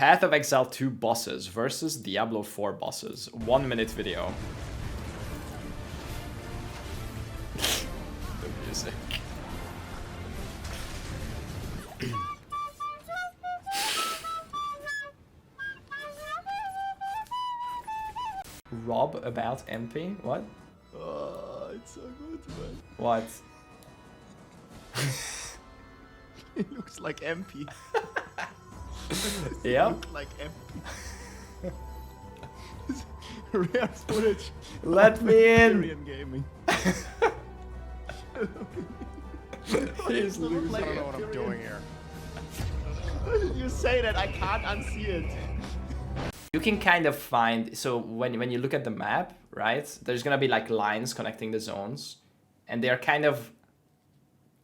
Path of Exile 2 bosses versus Diablo 4 bosses. 1 minute video. The music. Rob about MP? What? It's so good, man. What? It looks like MP. Yeah. Look like MP. Rare footage. Let me in. Korean gaming. He's Look losing. like I don't know what I'm doing here. You say that, I can't unsee it. You can kind of find, so when you look at the map, right, there's gonna be like lines connecting the zones, and they're kind of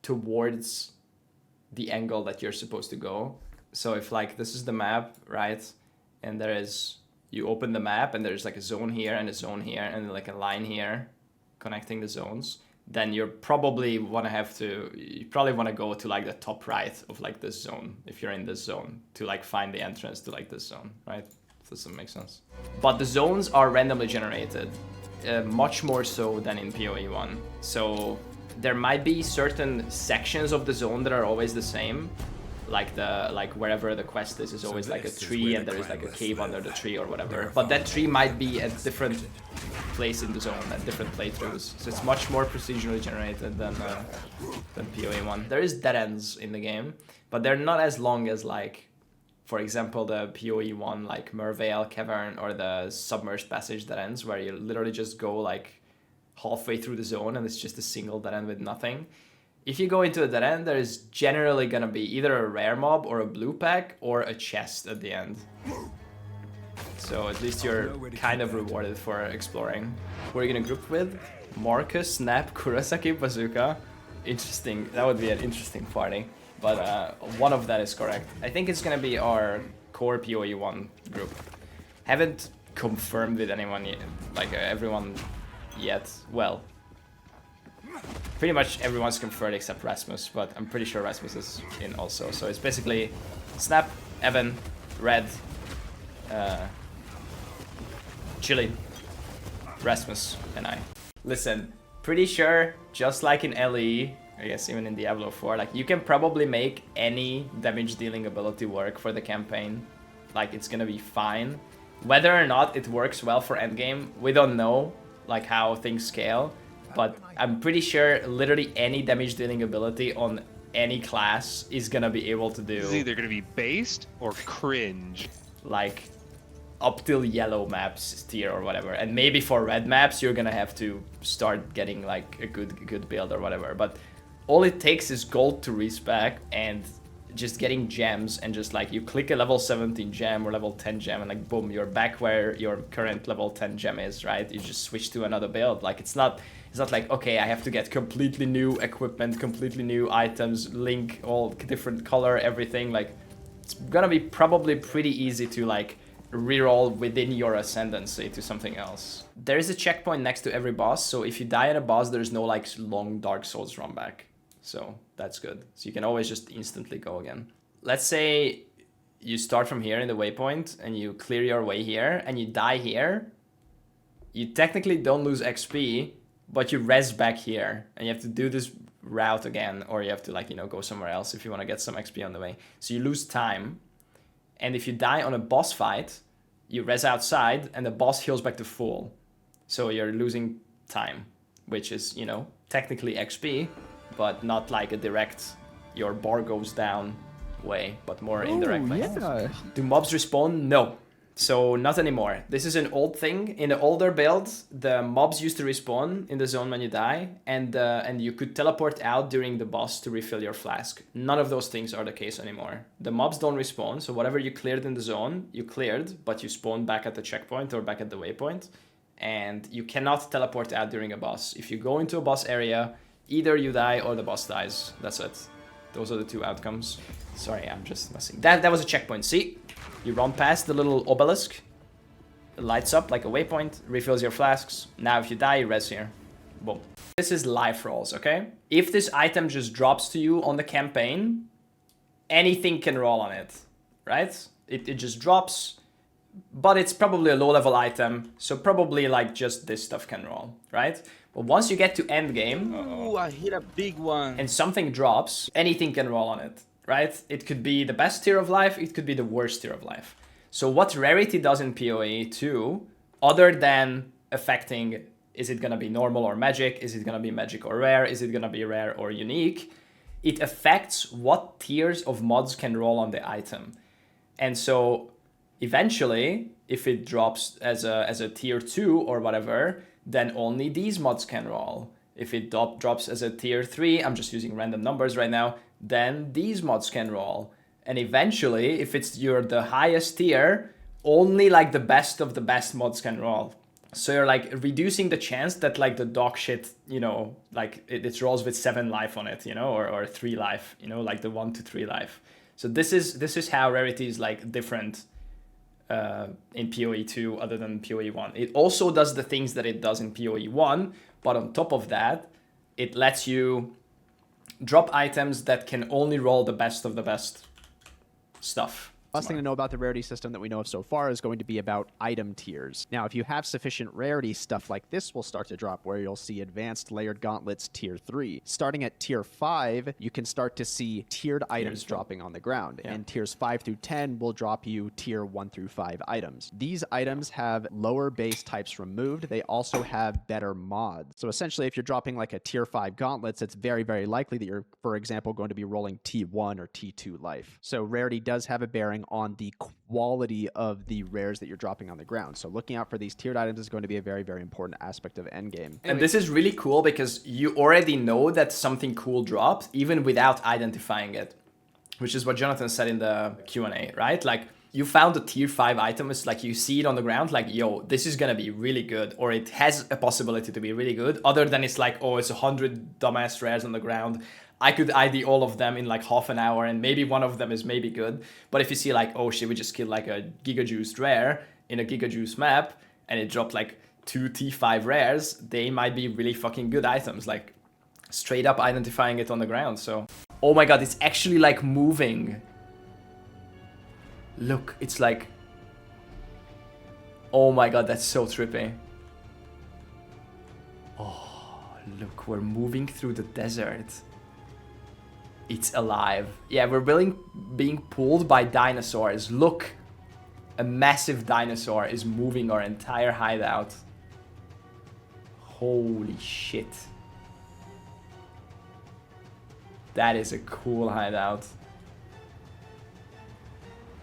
towards the angle that you're supposed to go. So if like this is the map, right, and there is, you open the map and there's like a zone here and a zone here and like a line here connecting the zones, then you probably want to go to like the top right of like this zone if you're in this zone to like find the entrance to like this zone, right? Does that make sense? But the zones are randomly generated, much more so than in PoE1. So there might be certain sections of the zone that are always the same, like wherever the quest is always like a tree and there is like a cave under the tree or whatever. But that tree might be at different place in the zone at different playthroughs. So it's much more procedurally generated than PoE1. There is dead ends in the game, but they're not as long as like, for example, the PoE1 like Merveil Cavern or the Submerged Passage dead ends, where you literally just go like halfway through the zone and it's just a single dead end with nothing. If you go into a dead end, there is generally gonna be either a rare mob or a blue pack or a chest at the end. So at least you're kind of rewarded for exploring. Who are you gonna group with? Marcus, Snap, Kurosaki, Bazooka. Interesting. That would be an interesting party. But one of that is correct. I think it's gonna be our core PoE1 group. Haven't confirmed with anyone yet, like everyone yet. Well, pretty much everyone's confirmed except Rasmus, but I'm pretty sure Rasmus is in also. So it's basically Snap, Evan, Red, Chili, Rasmus, and I. Listen, pretty sure, just like in LE, I guess even in Diablo 4, like you can probably make any damage dealing ability work for the campaign. Like it's gonna be fine. Whether or not it works well for endgame, we don't know like how things scale, but I'm pretty sure literally any damage dealing ability on any class is gonna be able to do. This is either gonna be based or cringe. Like up till yellow maps tier or whatever, and maybe for red maps you're gonna have to start getting like a good build or whatever, but all it takes is gold to respec and just getting gems, and just like you click a level 17 gem or level 10 gem and like boom, you're back where your current level 10 gem is, right? You just switch to another build. Like it's not like, okay, I have to get completely new equipment, completely new items, link all different color, everything. Like it's gonna be probably pretty easy to like reroll within your ascendancy to something else. There is a checkpoint next to every boss, so if you die at a boss, there's no like long Dark Souls run back. So that's good. So you can always just instantly go again. Let's say you start from here in the waypoint and you clear your way here and you die here. You technically don't lose XP, but you res back here and you have to do this route again, or you have to like, you know, go somewhere else if you want to get some XP on the way. So you lose time. And if you die on a boss fight, you res outside and the boss heals back to full. So you're losing time, which is, you know, technically XP, but not like a direct, your bar goes down way, but more indirectly. Yeah. Do mobs respawn? No. So not anymore. This is an old thing. In the older builds, the mobs used to respawn in the zone when you die, and you could teleport out during the boss to refill your flask. None of those things are the case anymore. The mobs don't respawn, so whatever you cleared in the zone, you cleared, but you spawn back at the checkpoint or back at the waypoint, and you cannot teleport out during a boss. If you go into a boss area, either you die or the boss dies. That's it. Those are the two outcomes. Sorry, I'm just messing. That was a checkpoint. See? You run past the little obelisk. It lights up like a waypoint, refills your flasks. Now if you die, you res here. Boom. This is life rolls, okay? If this item just drops to you on the campaign, anything can roll on it, right? It just drops, but it's probably a low-level item, so probably like just this stuff can roll, right? But once you get to end game, Ooh, I hit a big one. and something drops, anything can roll on it, right? It could be the best tier of life, it could be the worst tier of life. So what Rarity does in PoE2, other than affecting, is it gonna be normal or magic, is it gonna be magic or rare, is it gonna be rare or unique, it affects what tiers of mods can roll on the item. And so eventually, if it drops as a tier 2 or whatever, then only these mods can roll. If it drops as a tier 3, I'm just using random numbers right now, then these mods can roll. And eventually, if it's the highest tier, only like the best of the best mods can roll. So you're like reducing the chance that like the dog shit, you know, like it rolls with 7 life on it, you know, or 3 life, you know, like the 1 to 3 life. So this is how Rarity is like different in PoE2 other than PoE1. It also does the things that it does in PoE1, but on top of that, it lets you drop items that can only roll the best of the best stuff. Last thing to know about the rarity system that we know of so far is going to be about item tiers. Now, if you have sufficient rarity, stuff like this will start to drop, where you'll see advanced layered gauntlets tier 3. Starting at tier 5, you can start to see tiered items dropping on the ground, and tiers 5 through 10 will drop you tier 1 through 5 items. These items have lower base types removed. They also have better mods. So essentially, if you're dropping like a tier 5 gauntlets, it's very, very likely that you're, for example, going to be rolling T1 or T2 life. So rarity does have a bearing on the quality of the rares that you're dropping on the ground. So looking out for these tiered items is going to be a very, very important aspect of endgame. And this is really cool because you already know that something cool dropped even without identifying it, which is what Jonathan said in the Q&A, right? Like you found a tier 5 item, it's like you see it on the ground, like, yo, this is gonna be really good, or it has a possibility to be really good, other than it's like, oh, it's 100 dumbass rares on the ground. I could ID all of them in like half an hour and maybe one of them is maybe good. But if you see like, oh shit, we just killed like a Giga Juiced rare in a Giga Juice map and it dropped like 2 T5 rares, they might be really fucking good items, like straight up identifying it on the ground. So, oh my god, it's actually like moving. Look, it's like, oh my god, that's so trippy. Oh, look, we're moving through the desert. It's alive. Yeah, we're being pulled by dinosaurs. Look, a massive dinosaur is moving our entire hideout. Holy shit. That is a cool hideout.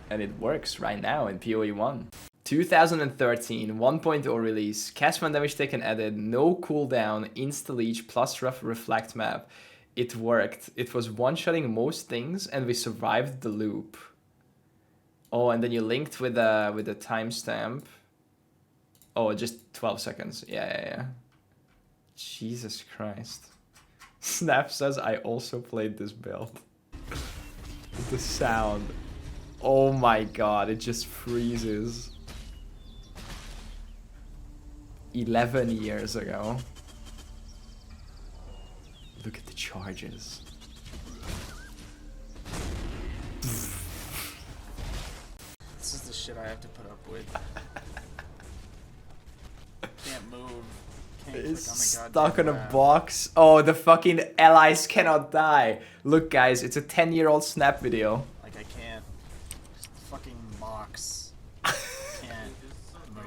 And it works right now in PoE1. 2013 1.0 release, cast one damage taken added, no cooldown, insta-leech plus rough reflect map. It worked. It was one-shotting most things and we survived the loop. Oh, and then you linked with a timestamp. Oh, just 12 seconds. Yeah. Jesus Christ. Snap says, I also played this build. The sound. Oh my god, it just freezes. 11 years ago. Look at the charges. This is the shit I have to put up with. Can't move. Can't It's click on the stuck on a goddamn box. Oh, the fucking allies cannot die. Look, guys, it's a 10-year-old Snap video. Like I can't. Fucking box. Can't move.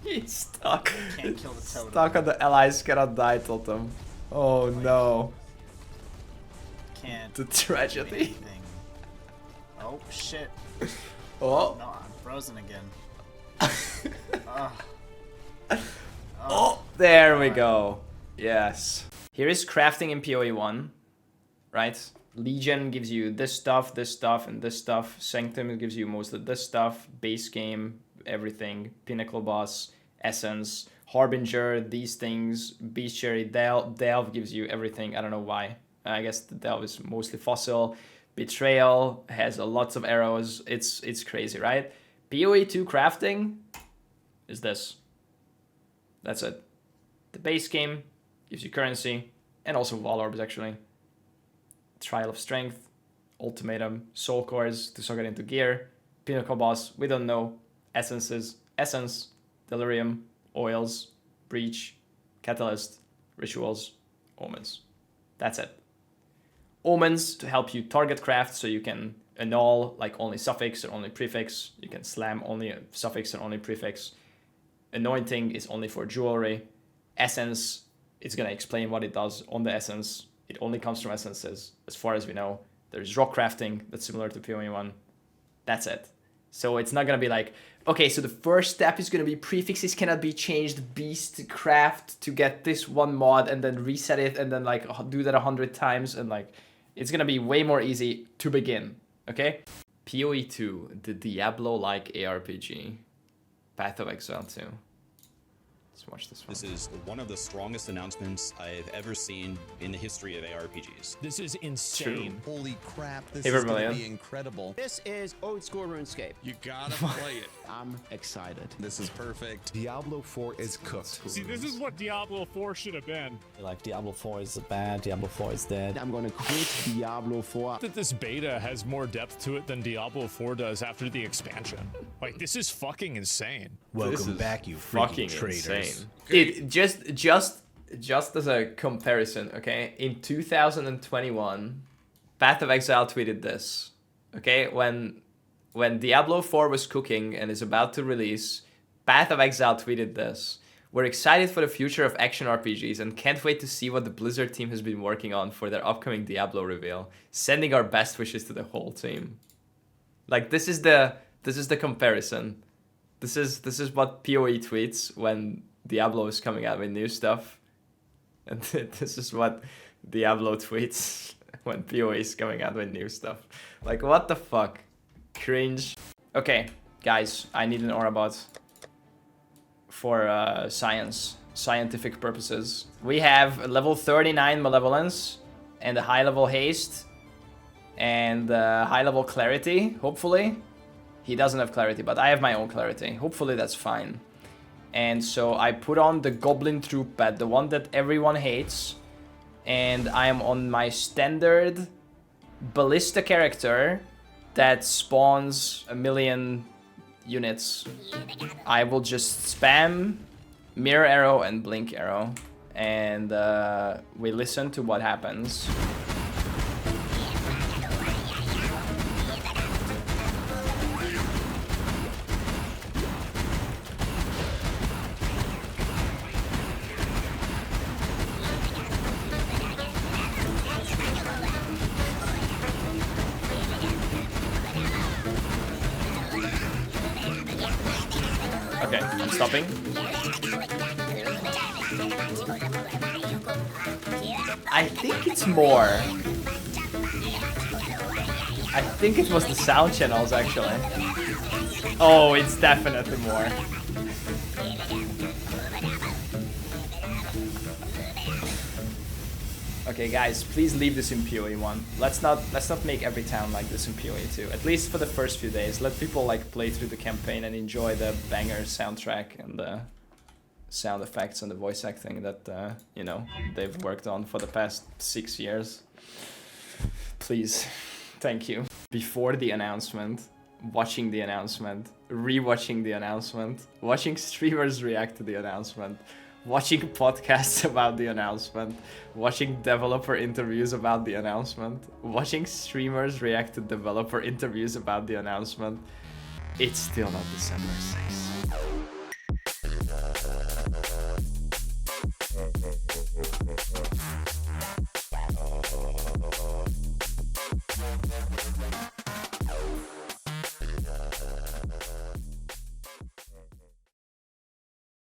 He's stuck. Can't kill the totem. Stuck on the allies cannot die totem. Oh no. Can't. The do tragedy. anything. Oh shit. Oh. No, I'm frozen again. Oh, there we go. Yes. Here is crafting in PoE1, right? Legion gives you this stuff, and this stuff. Sanctum gives you most of this stuff. Base game, everything. Pinnacle boss, essence, Harbinger, these things. Bestiary, Delve gives you everything. I don't know why. I guess the Delve is mostly fossil. Betrayal has lots of arrows. It's crazy, right? PoE2 crafting is this. That's it. The base game gives you currency and also wall orbs actually. Trial of Strength, Ultimatum, Soul Cores to get into gear, Pinnacle Boss, we don't know, Essences, Essence, Delirium, Oils, Breach, Catalyst, Rituals, Omens. That's it. Omens to help you target craft, so you can annul like only suffix or only prefix. You can slam only suffix or only prefix. Anointing is only for jewelry. Essence, it's gonna explain what it does on the essence. It only comes from essences, as far as we know. There's rock crafting that's similar to PoE1. That's it. So it's not gonna be like, okay, so the first step is gonna be prefixes cannot be changed, beast craft to get this one mod, and then reset it, and then like do that 100 times, and like it's gonna be way more easy to begin. Okay. PoE2, the Diablo-like ARPG. Path of Exile 2. Let's watch this one. This is one of the strongest announcements I've ever seen in the history of ARPGs. This is insane. Holy crap, this Hey, is going Vermilion. to be incredible. This is old school RuneScape. You gotta play it. I'm excited. This is perfect. Diablo 4 is cooked. See, this is what Diablo 4 should have been. Like, Diablo 4 is bad, Diablo 4 is dead. I'm gonna quit Diablo 4. That this beta has more depth to it than Diablo 4 does after the expansion. Like, this is fucking insane. This Welcome is back, you fucking freaking traitors. insane. Dude, just as a comparison, okay? In 2021, Path of Exile tweeted this, okay? When Diablo 4 was cooking and is about to release, Path of Exile tweeted this. We're excited for the future of action RPGs and can't wait to see what the Blizzard team has been working on for their upcoming Diablo reveal. Sending our best wishes to the whole team. Like, this is the comparison. This is what PoE tweets when Diablo is coming out with new stuff. And this is what Diablo tweets when PoE is coming out with new stuff. Like, what the fuck? Cringe. Okay, guys, I need an aura bot for scientific purposes. We have a level 39 Malevolence and a high level Haste and high level Clarity, hopefully. He doesn't have Clarity, but I have my own Clarity. Hopefully that's fine. And so I put on the Goblin Troop pet, the one that everyone hates. And I am on my standard Ballista character that spawns 1,000,000 units. I will just spam Mirror Arrow and Blink Arrow. And we listen to what happens. Okay, I'm stopping. I think it's more. I think it was the sound channels, actually. Oh, it's definitely more. Okay, guys, please leave this in PoE1. Let's not make every town like this in PoE2. At least for the first few days. Let people like play through the campaign and enjoy the banger soundtrack and the sound effects and the voice acting that you know, they've worked on for the past 6 years. Please, thank you. Before the announcement, watching the announcement, rewatching the announcement, watching streamers react to the announcement, watching podcasts about the announcement, watching developer interviews about the announcement, watching streamers react to developer interviews about the announcement. It's still not December 6th.